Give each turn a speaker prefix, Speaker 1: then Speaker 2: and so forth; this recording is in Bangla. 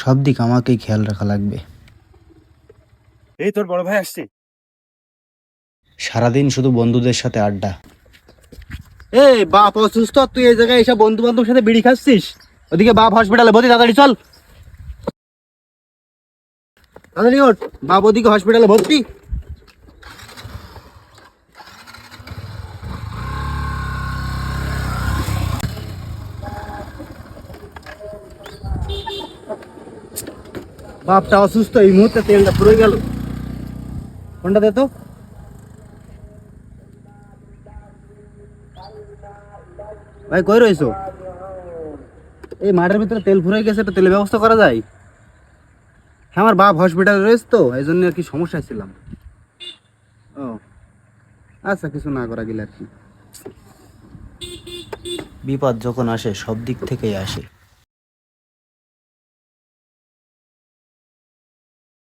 Speaker 1: সব দিক আমাকেই খেয়াল রাখা লাগবে।
Speaker 2: এই তোর বড় ভাই আসছে।
Speaker 1: সারাদিন শুধু বন্ধুদের সাথে আড্ডা।
Speaker 3: এই বাপ অসুস্থ, তুই এই জায়গায় এসে বন্ধু বান্ধবের সাথে বিড়ি খাচ্ছিস? ওদিকে বাপ হসপিটালে ভর্তি, তাড়াতাড়ি চল, তাড়াতাড়ি ওঠ। বাপ ওদিকে হসপিটালে ভর্তি। বাপটা অসুস্থ, এই মুহূর্তে তেলটা পুরো গেল। ফোনটা দে তো। ভাই কই রইছো? এই মাঠের ভিতরে তেল ফুরাই গেছে, একটু তেলের ব্যবস্থা করা যায়? হ্যাঁ, আমার বাপ হসপিটালে রয়েছে তো, এই জন্য আর কি সমস্যায় ছিলাম। ও আচ্ছা, কিছু না করা গেলে আর কি।
Speaker 1: বিপদ যখন আসে সব দিক থেকেই আসে।